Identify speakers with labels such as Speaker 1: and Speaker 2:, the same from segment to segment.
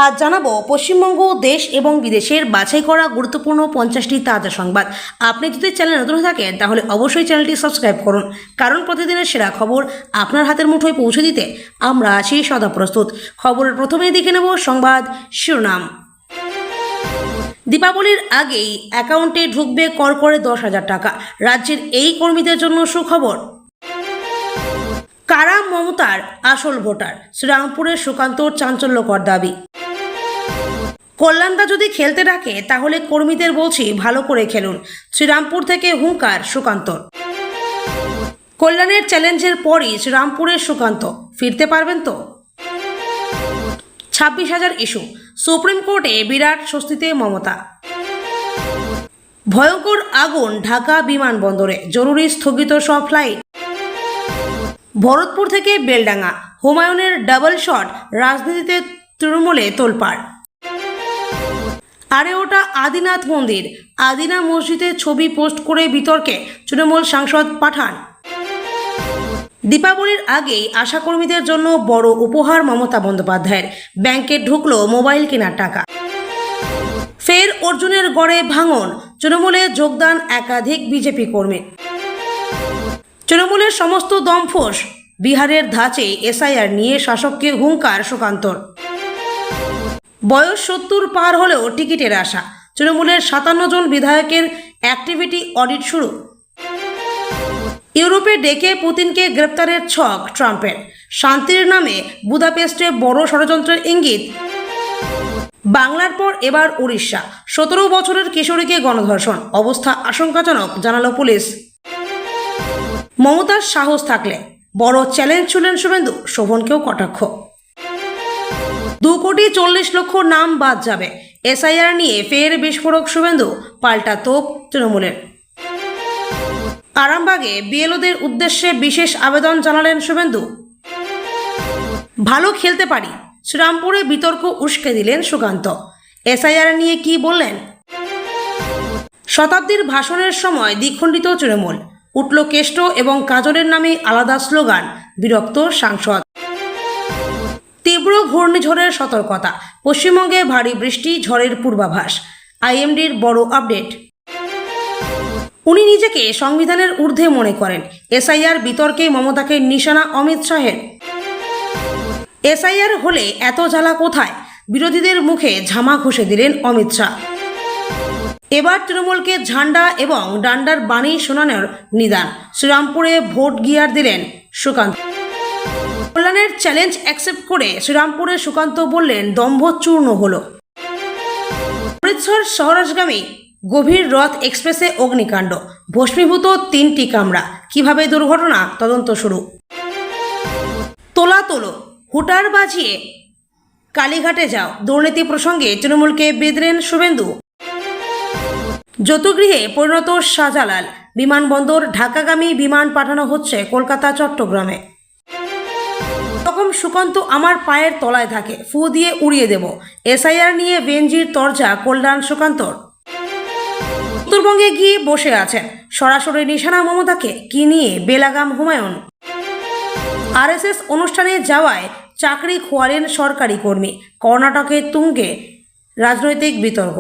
Speaker 1: আজ জানাবো পশ্চিমবঙ্গ দেশ এবং বিদেশের বাছাই করা গুরুত্বপূর্ণ 50টি তাজা সংবাদ। আপনি যদি চ্যানেলে নতুন থাকেন তাহলে অবশ্যই চ্যানেলটি সাবস্ক্রাইব করুন, কারণ প্রতিদিনের সেরা খবর আপনার হাতের মুঠোয় পৌঁছে দিতে আমরা আছি সদা প্রস্তুত। খবরের প্রথমেই দেখে নেব সংবাদ শিরোনাম। দীপাবলির আগেই অ্যাকাউন্টে ঢুকবে করকরে 10,000 টাকা। রাজ্যের এই কর্মীদের জন্য সুখবর। কারা মমতার আসল ভোটার? শ্রীরামপুরের সুকান্তর চাঞ্চল্যকর দাবি। কল্যাণদা যদি খেলতে ডাকে তাহলে কর্মীদের বলছি ভালো করে খেলুন। শ্রীরামপুর থেকে হুঙ্কার সুকান্তর। কল্যাণের চ্যালেঞ্জের পরই শ্রীরামপুরের সুকান্ত ফিরতে পারবেন তো? 26,000 ইস্যু, সুপ্রিম কোর্টে বিরাট স্বস্তিতে মমতা। ভয়ঙ্কর আগুন ঢাকা বিমানবন্দরে, জরুরি স্থগিত সব ফ্লাইট। ভরতপুর থেকে বেলডাঙ্গা, হুমায়ুনের ডাবল শট, রাজনীতিতে তৃণমূলে তোলপাড়। আরে ওটা আদিনাথ মন্দির, আদিনা মসজিদে ছবি পোস্ট করে বিতর্কে তৃণমূল সাংসদ পাঠান। দীপাবলির আগেই আশাকর্মীদের জন্য বড় উপহার মমতা বন্দ্যোপাধ্যায়ের, ব্যাংকে ঢুকলো মোবাইল কেনার টাকা। ফের অর্জুনের গড়ে ভাঙন, তৃণমূলে যোগদান একাধিক বিজেপি কর্মী। তৃণমূলের সমস্ত দমফোস, বিহারের ধাঁচে এসআইআর নিয়ে শাসককে হুঙ্কার সুকান্তর। বয়স 70 পার হলেও টিকিটের আশা, তৃণমূলের 57 জন বিধায়কের অ্যাক্টিভিটি অডিট শুরু। ইউরোপে ডেকে পুতিনকে গ্রেপ্তারের ছক ট্রাম্পের, শান্তির নামে বুদাপেস্টে বড় ষড়যন্ত্রের ইঙ্গিত। বাংলার পর এবার উড়িষ্যা, 17 বছরের কিশোরীকে গণধর্ষণ, অবস্থা আশঙ্কাজনক জানালো পুলিশ। মমতার সাহস থাকলে বড় চ্যালেঞ্জ ছুড়লেন শুভেন্দু, শোভনকেও কটাক্ষ। 2,40,00,000 নাম বাদ যাবে, এসআইআর নিয়ে ফের বিস্ফোরক শুভেন্দু, পাল্টা তোপ তৃণমূলের। আরামবাগে বিএলওদের উদ্দেশ্যে বিশেষ আবেদন জানালেন শুভেন্দু। ভালো খেলতে পারি, শ্রীরামপুরে বিতর্ক উস্কে দিলেন সুকান্ত। এসআইআর নিয়ে কি বললেন? শতাব্দীর ভাষণের সময় দ্বিখণ্ডিত তৃণমূল, উঠল কেষ্ট এবং কাজলের নামে আলাদা স্লোগান, বিরক্ত সাংসদ। তীব্র ঘূর্ণিঝড়ের সতর্কতা, পশ্চিমবঙ্গে ভারী বৃষ্টি ঝড়ের পূর্বাভাস, আইএমডির বড় আপডেট। উনি নিজেকে সংবিধানের ঊর্ধ্বে মনে করেন, এসআইআর বিতর্কে মমতাকে নিশানা অমিত শাহের। এসআইআর হলে এত জ্বালা কোথায়, বিরোধীদের মুখে ঝামা ঘষে দিলেন অমিত শাহ। এবার তৃণমূলকে ঝান্ডা এবং ডান্ডার বাণী শোনানোর নিদান, শ্রীরামপুরে ভোট গিয়ার দিলেন সুকান্ত। কল্যাণের চ্যালেঞ্জ অ্যাকসেপ্ট করে শ্রীরামপুরে সুকান্ত বললেন দম্ভ চূর্ণ হলো। অমৃতসর শহরাজগামী গভীর রথ এক্সপ্রেসে অগ্নিকাণ্ড, ভস্মীভূত 3টি কামরা, কিভাবে দুর্ঘটনা তদন্ত শুরু। তোলা তোলো, হুটার বাজিয়ে কালীঘাটে যাও, দুর্নীতি প্রসঙ্গে তৃণমূলকে বিঁধলেন শুভেন্দু। যৌতুগৃহে পরিণত শাহজালাল, বিমানবন্দর ঢাকাগামী বিমান পাঠানো হচ্ছে কলকাতা চট্টগ্রামে। রকম সুকান্ত আমার পায়ের তলায় থাকে, ফু দিয়ে উড়িয়ে দেব, এসআইআর নিয়ে বেঞ্জির তরজা কল্যাণ সুকান্তর। উত্তরবঙ্গে গিয়ে বসে আছেন, সরাসরি নিশানা মমতাকে, কি নিয়ে বেলাগাম হুমায়ুন। আরএসএস অনুষ্ঠানে যাওয়ায় চাকরি খোয়ালেন সরকারি কর্মী, কর্ণাটকে তুঙ্গে রাজনৈতিক বিতর্ক।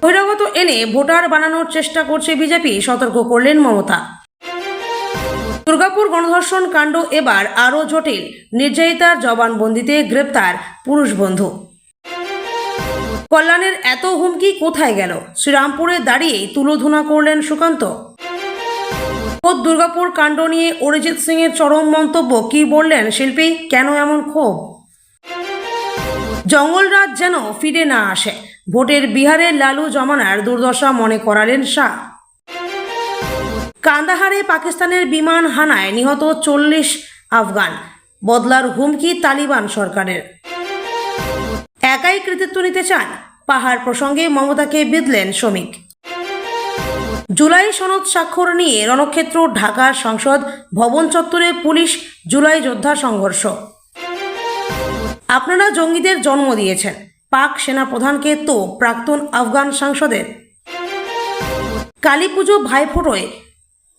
Speaker 1: বহিরাগত এনে ভোটার বানানোর চেষ্টা করছে বিজেপি, সতর্ক করলেন মমতা। দুর্গাপুর গণধর্ষণ কাণ্ড এবার আরও জটিল, নির্যাতিতার জবানবন্দিতে গ্রেপ্তার পুরুষ বন্ধু। কল্যাণের এত হুমকি কোথায় গেল, শ্রীরামপুরে দাঁড়িয়েই তুলোধনা করলেন সুকান্ত। দুর্গাপুর কাণ্ড নিয়ে অরিজিৎ সিং এর চরম মন্তব্য, কি বললেন শিল্পী, কেন এমন ক্ষোভ। জঙ্গলরাজ যেন ফিরে না আসে, ভোটের বিহারে লালু জমানার দুর্দশা মনে করালেন শাহ। কান্দাহারে পাকিস্তানের বিমান হানায় নিহত 40 আফগান, বদলার হুমকি তালিবান সরকারের। একাই কৃতিত্ব নিতে চান, পাহাড় প্রসঙ্গে মমতাকে বিঁধলেন শ্রমিক। জুলাই সনদ স্বাক্ষর নিয়ে রণক্ষেত্র ঢাকার সংসদ ভবন চত্বরে পুলিশ জুলাই যোদ্ধা সংঘর্ষ। আপনারা জঙ্গিদের জন্ম দিয়েছেন, পাক সেনাপ্রধানকে তো প্রাক্তন আফগান সাংসদের। কালী পুজো ভাইফোঁটোয়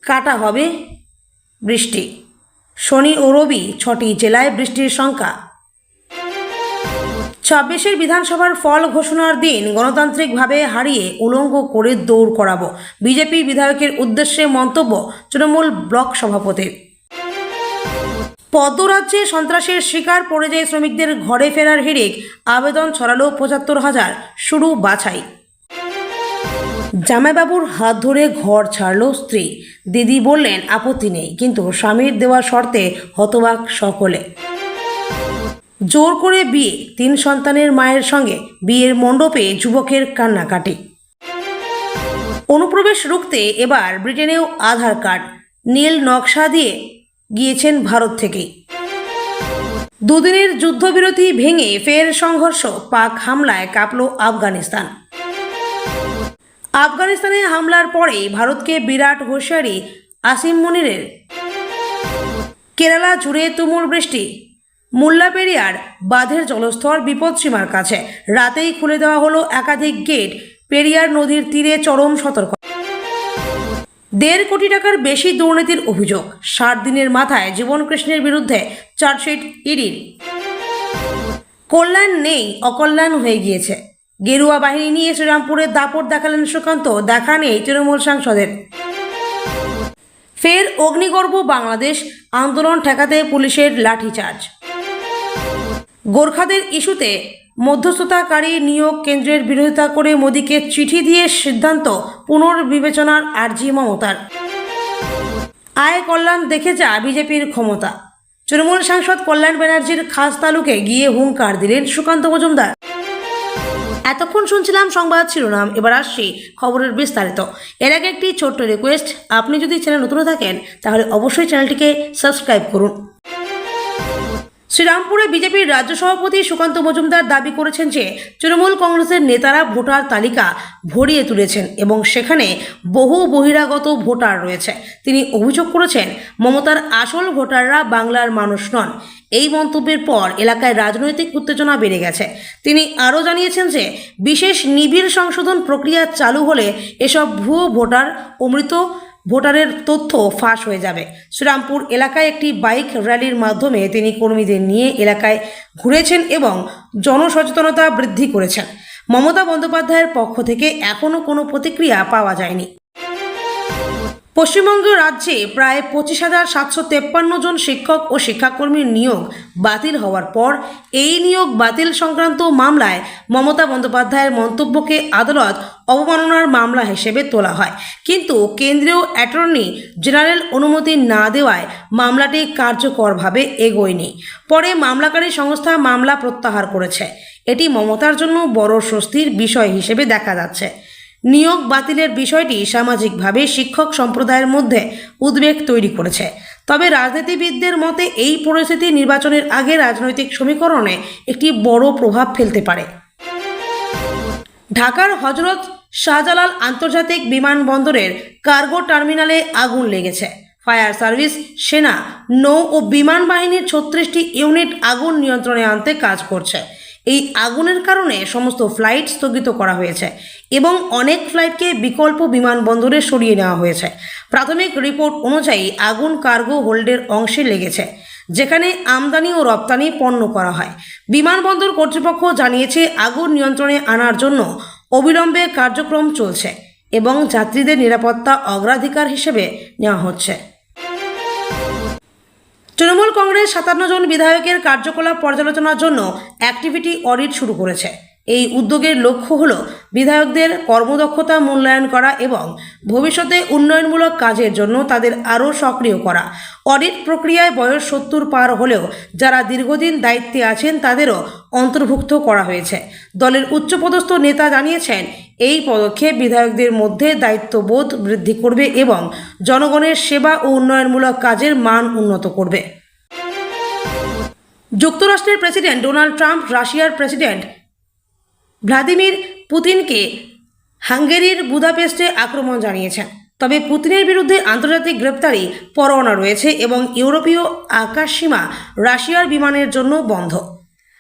Speaker 1: কাটা হবে বৃষ্টি, শনি ও রবি 6টি জেলায় বৃষ্টির শঙ্কা। ছাব্বিশের বিধানসভার ফল ঘোষণার দিন গণতান্ত্রিকভাবে হারিয়ে উলঙ্গ করে দৌড় করাবো, বিজেপি বিধায়কের উদ্দেশ্যে মন্তব্য তৃণমূল ব্লক সভাপতির। পদ্মরাজ্যে সন্ত্রাসের শিকার পরিযায়ী শ্রমিকদের ঘরে ফেরার হিড়িক, আবেদন ছড়ালো ৭৫,০০০, শুরু বাছাই। জামাইবাবুর হাত ধরে ঘর ছাড়ল স্ত্রী, দিদি বললেন আপত্তি নেই, কিন্তু স্বামীর দেওয়া শর্তে হতবাক সকলে। জোর করে বিয়ে, ৩ সন্তানের মায়ের সঙ্গে বিয়ের মণ্ডপে যুবকের কান্নাকাটি। অনুপ্রবেশ রুখতে এবার ব্রিটেনেও আধার কার্ড, নীল নকশা দিয়ে গিয়েছেন ভারত থেকেই। দুদিনের যুদ্ধবিরতি ভেঙে ফের সংঘর্ষ, পাক হামলায় কাঁপল আফগানিস্তান। আফগানিস্তানে হামলার পরে ভারতকে বিরাট হুঁশিয়ারি আসিম মুনিরের। কেরালা জুড়ে তুমুল বৃষ্টি, মুল্লাপেরিয়ার বাঁধের জলস্তর বিপদসীমার কাছে, রাতেই খুলে দেওয়া হলো একাধিক গেট, পেরিয়ার নদীর তীরে চরম সতর্ক। ১.৫ কোটি টাকার বেশি দুর্নীতির অভিযোগ, ৬০ দিনের মাথায় জীবনকৃষ্ণের বিরুদ্ধে চার্জশিট ইডির। কল্যাণ নেই, অকল্যাণ হয়ে গিয়েছে, গেরুয়া বাহিনী নিয়ে শ্রীরামপুরে দাপট দেখালেন সুকান্ত, দেখা নেই তৃণমূল সাংসদের। ফের অগ্নিগর্ভ বাংলাদেশ, আন্দোলন ঠেকাতে পুলিশের লাঠিচার্জ। গোর্খাদের ইস্যুতে মধ্যস্থতাকারী নিয়োগ কেন্দ্রের বিরোধিতা করে মোদীকে চিঠি দিয়ে সিদ্ধান্ত পুনর্বিবেচনার আর্জি মমতার। আয় কল্যাণ দেখে যা বিজেপির ক্ষমতা, তৃণমূল সাংসদ কল্যাণ ব্যানার্জির খাস তালুকে গিয়ে হুঙ্কার দিলেন সুকান্ত মজুমদার। এতক্ষণ শুনছিলাম সংবাদ শিরোনাম, এবার আসছি খবরের বিস্তারিত। এর আগে একটি ছোট্ট রিকোয়েস্ট, আপনি যদি চ্যানেল নতুন থাকেন তাহলে অবশ্যই চ্যানেলটিকে সাবস্ক্রাইব করুন। শ্রীরামপুরে বিজেপির রাজ্য সভাপতি সুকান্ত মজুমদার দাবি করেছেন যে তৃণমূল কংগ্রেসের নেতারা ভোটার তালিকা ভরিয়ে তুলেছেন এবং সেখানে বহু বহিরাগত ভোটার রয়েছে। তিনি অভিযোগ করেছেন মমতার আসল ভোটাররা বাংলার মানুষ নন। এই মন্তব্যের পর এলাকায় রাজনৈতিক উত্তেজনা বেড়ে গেছে। তিনি আরও জানিয়েছেন যে বিশেষ নিবিড় সংশোধন প্রক্রিয়া চালু হলে এসব ভুয়ো ভোটার ও মৃত ভোটারের তথ্য ফাঁস হয়ে যাবে। শ্রীরামপুর এলাকায় একটি বাইক র্যালির মাধ্যমে তিনি কর্মীদের নিয়ে এলাকায় ঘুরেছেন এবং জনসচেতনতা বৃদ্ধি করেছেন। মমতা বন্দ্যোপাধ্যায়ের পক্ষ থেকে এখনও কোনো প্রতিক্রিয়া পাওয়া যায়নি। পশ্চিমবঙ্গ রাজ্যে প্রায় ২৫,৭৫৩ জন শিক্ষক ও শিক্ষাকর্মীর নিয়োগ বাতিল হওয়ার পর এই নিয়োগ বাতিল সংক্রান্ত মামলায় মমতা বন্দ্যোপাধ্যায়ের মন্তব্যকে আদালত অবমাননার মামলা হিসেবে তোলা হয়, কিন্তু কেন্দ্রীয় অ্যাটর্নি জেনারেল অনুমতি না দেওয়ায় মামলাটি কার্যকরভাবে এগোয়নি। পরে মামলাকারী সংস্থা মামলা প্রত্যাহার করেছে। এটি মমতার জন্য বড় স্বস্তির বিষয় হিসেবে দেখা যাচ্ছে। নিয়োগ বাতিলের বিষয়টি সামাজিকভাবে শিক্ষক সম্প্রদায়ের মধ্যে উদ্বেগ তৈরি করেছে। তবে রাজনীতিবিদদের মতে এই পরিস্থিতি নির্বাচনের আগে রাজনৈতিক সমীকরণে একটি বড় প্রভাব ফেলতে পারে। ঢাকার হজরত শাহজালাল আন্তর্জাতিক বিমানবন্দরের কার্গো টার্মিনালে আগুন লেগেছে। ফায়ার সার্ভিস, সেনা, নৌ ও বিমান বাহিনীর ৩৬টি ইউনিট আগুন নিয়ন্ত্রণে আনতে কাজ করছে। এই আগুনের কারণে সমস্ত ফ্লাইট স্থগিত করা হয়েছে এবং অনেক ফ্লাইটকে বিকল্প বিমানবন্দরে সরিয়ে নেওয়া হয়েছে। প্রাথমিক রিপোর্ট অনুযায়ী আগুন কার্গো হোল্ডের অংশে লেগেছে, যেখানে আমদানি ও রপ্তানি পণ্য করা হয়। বিমানবন্দর কর্তৃপক্ষ জানিয়েছে আগুন নিয়ন্ত্রণে আনার জন্য অবিলম্বে কার্যক্রম চলছে এবং যাত্রীদের নিরাপত্তা অগ্রাধিকার হিসেবে নেওয়া হচ্ছে। তৃণমূল কংগ্রেস ৫৭ জন বিধায়কের কার্যকলাপ পর্যালোচনার জন্য অ্যাক্টিভিটি অডিট শুরু করেছে। এই উদ্যোগের লক্ষ্য হল বিধায়কদের কর্মদক্ষতা মূল্যায়ন করা এবং ভবিষ্যতে উন্নয়নমূলক কাজের জন্য তাদের আরও সক্রিয় করা। অডিট প্রক্রিয়ায় বয়স ৭০ পার হলেও যারা দীর্ঘদিন দায়িত্বে আছেন তাদেরও অন্তর্ভুক্ত করা হয়েছে। দলের উচ্চপদস্থ নেতা জানিয়েছেন এই পদক্ষেপ বিধায়কদের মধ্যে দায়িত্ববোধ বৃদ্ধি করবে এবং জনগণের সেবা ও উন্নয়নমূলক কাজের মান উন্নত করবে। যুক্তরাষ্ট্রের প্রেসিডেন্ট ডোনাল্ড ট্রাম্প রাশিয়ার প্রেসিডেন্ট ভ্লাদিমির পুতিনকে হাঙ্গেরির বুদাপেস্টে আক্রমণ জানিয়েছেন। তবে পুতিনের বিরুদ্ধে আন্তর্জাতিক গ্রেপ্তারি পরোয়ানা রয়েছে এবং ইউরোপীয় আকাশসীমা রাশিয়ার বিমানের জন্য বন্ধ।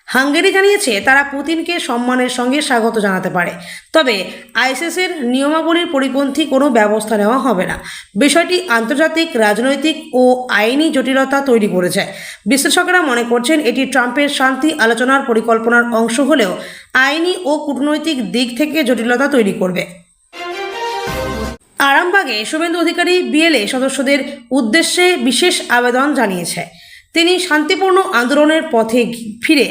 Speaker 1: হাঙ্গেরি জানিয়েছে তারা পুতিনকে সম্মানের সঙ্গে স্বাগত জানাতে পারে, তবে আইএসএসের নিয়মাবলীর পরিপন্থী কোনো ব্যবস্থা নেওয়া হবে না। বিষয়টি আন্তর্জাতিক রাজনৈতিক ও আইনি জটিলতা তৈরি করেছে। বিশ্লেষকেরা মনে করছেন এটি ট্রাম্পের শান্তি আলোচনার পরিকল্পনার অংশ হলেও আইনি ও কূটনৈতিক দিক থেকে জটিলতা তৈরি করবে। আরামবাগে শুভেন্দু অধিকারী বিএলএ সদস্যদের উদ্দেশ্যে বিশেষ আবেদন জানিয়েছে। তিনি শান্তিপূর্ণ আন্দোলনের পথে ফিরে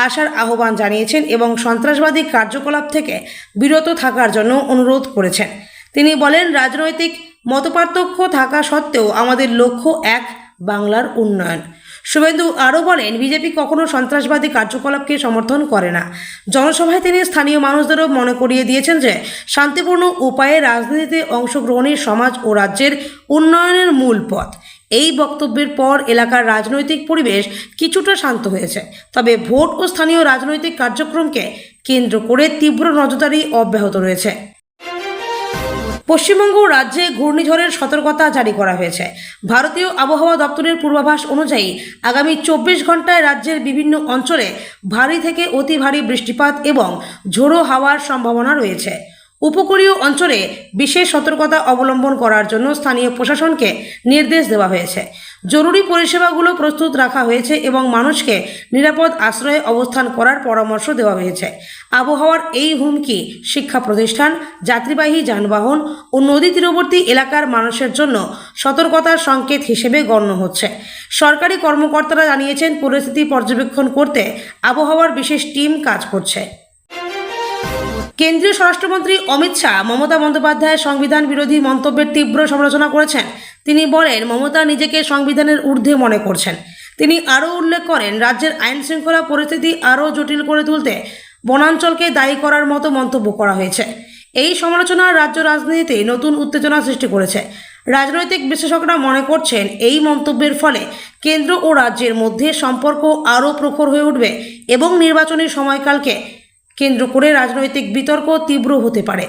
Speaker 1: আসার আহ্বান জানিয়েছেন এবং সন্ত্রাসবাদী কার্যকলাপ থেকে বিরত থাকার জন্য অনুরোধ করেছেন। তিনি বলেন, রাজনৈতিক মতপার্থক্য থাকা সত্ত্বেও আমাদের লক্ষ্য এক, বাংলার উন্নয়ন। শুভেন্দু আরও বলেন, বিজেপি কখনো সন্ত্রাসবাদী কার্যকলাপকে সমর্থন করে না। জনসভায় তিনি স্থানীয় মানুষদেরও মনে করিয়ে দিয়েছেন যে শান্তিপূর্ণ উপায়ে রাজনীতিতে অংশগ্রহণই সমাজ ও রাজ্যের উন্নয়নের মূল পথ। এই বক্তব্যের পর এলাকার রাজনৈতিক পরিবেশ কিছুটা শান্ত হয়েছে, তবে ভোট ও স্থানীয় রাজনৈতিক কার্যক্রমকে কেন্দ্র করে তীব্র নজরদারি অব্যাহত রয়েছে। পশ্চিমবঙ্গ রাজ্যে ঘূর্ণিঝড়ের সতর্কতা জারি করা হয়েছে। ভারতীয় আবহাওয়া দপ্তরের পূর্বাভাস অনুযায়ী আগামী 24 ঘন্টায় রাজ্যের বিভিন্ন অঞ্চলে ভারী থেকে অতি ভারী বৃষ্টিপাত এবং ঝোড়ো হাওয়ার সম্ভাবনা রয়েছে। উপকূলীয় অঞ্চলে বিশেষ সতর্কতা অবলম্বন করার জন্য স্থানীয় প্রশাসনকে নির্দেশ দেওয়া হয়েছে। জরুরি পরিষেবাগুলো প্রস্তুত রাখা হয়েছে এবং মানুষকে নিরাপদ আশ্রয়ে অবস্থান করার পরামর্শ দেওয়া হয়েছে। আবহাওয়ার এই হুমকি শিক্ষা প্রতিষ্ঠান, যাত্রীবাহী যানবাহন ও নদী তীরবর্তী এলাকার মানুষের জন্য সতর্কতার সংকেত হিসেবে গণ্য হচ্ছে। সরকারি কর্মকর্তারা জানিয়েছেন, পরিস্থিতি পর্যবেক্ষণ করতে আবহাওয়ার বিশেষ টিম কাজ করছে। কেন্দ্রীয় স্বরাষ্ট্রমন্ত্রী অমিত শাহ মমতা বন্দ্যোপাধ্যায়ের সংবিধান বিরোধী মন্তব্যের তীব্র সমালোচনা করেছেন। তিনি বলেন, মমতা নিজেকে সংবিধানের ঊর্ধ্বে মনে করছেন। তিনি আরও উল্লেখ করেন, রাজ্যের আইন শৃঙ্খলা পরিস্থিতি আরও জটিল করে তুলতে বনাঞ্চলকে দায়ী করার মতো মন্তব্য করা হয়েছে। এই সমালোচনা রাজ্য রাজনীতিতে নতুন উত্তেজনা সৃষ্টি করেছে। রাজনৈতিক বিশ্লেষকরা মনে করছেন, এই মন্তব্যের ফলে কেন্দ্র ও রাজ্যের মধ্যে সম্পর্ক আরও প্রখর হয়ে উঠবে এবং নির্বাচনী সময়কালকে কেন্দ্র করে রাজনৈতিক বিতর্ক তীব্র হতে পারে।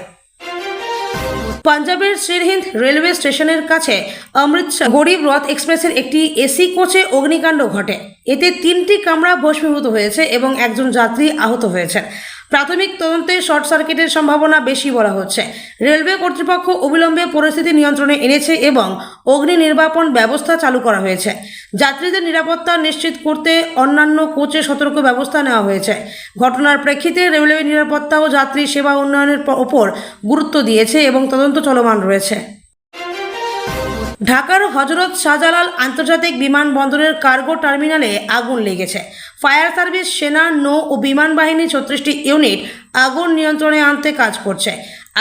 Speaker 1: পাঞ্জাবের সিরহিন্দ রেলওয়ে স্টেশনের কাছে অমৃতসর গরিব রথ এক্সপ্রেসের একটি এসি কোচে অগ্নিকাণ্ড ঘটে। এতে 3টি কামরা ভস্মীভূত হয়েছে এবং একজন যাত্রী আহত হয়েছেন। প্রাথমিক তদন্তে শর্ট সার্কিটের সম্ভাবনা বেশি বলা হচ্ছে। রেলওয়ে কর্তৃপক্ষ অবিলম্বে পরিস্থিতি নিয়ন্ত্রণে এনেছে এবং অগ্নি নির্বাপন ব্যবস্থা চালু করা হয়েছে। যাত্রীদের নিরাপত্তা নিশ্চিত করতে অন্যান্য কোচে সতর্ক ব্যবস্থা নেওয়া হয়েছে। ঘটনার প্রেক্ষিতে রেলওয়ে নিরাপত্তা ও যাত্রী সেবা উন্নয়নের ওপর গুরুত্ব দিয়েছে এবং তদন্ত চলমান রয়েছে। ঢাকার হজরত শাহজালাল আন্তর্জাতিক বিমানবন্দরের কার্গো টার্মিনালে আগুন লেগেছে। ফায়ার সার্ভিস, সেনা, নৌ ও বিমান বাহিনী 36টি ইউনিট আগুন নিয়ন্ত্রণে আনতে কাজ করছে।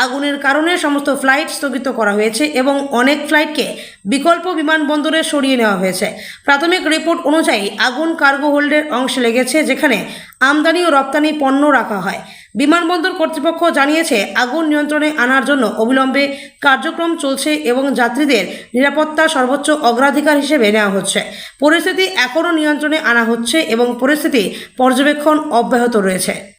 Speaker 1: আগুনের কারণে সমস্ত ফ্লাইট স্থগিত করা হয়েছে এবং অনেক ফ্লাইটকে বিকল্প বিমানবন্দরে সরিয়ে নেওয়া হয়েছে। প্রাথমিক রিপোর্ট অনুযায়ী আগুন কার্গো হোল্ডের অংশে লেগেছে, যেখানে আমদানি ও রপ্তানি পণ্য রাখা হয়। বিমানবন্দর কর্তৃপক্ষ জানিয়েছে, আগুন নিয়ন্ত্রণে আনার জন্য অবিলম্বে কার্যক্রম চলছে এবং যাত্রীদের নিরাপত্তা সর্বোচ্চ অগ্রাধিকার হিসেবে নেওয়া হচ্ছে। পরিস্থিতি এখনও নিয়ন্ত্রণে আনা হচ্ছে এবং পরিস্থিতি পর্যবেক্ষণ অব্যাহত রয়েছে।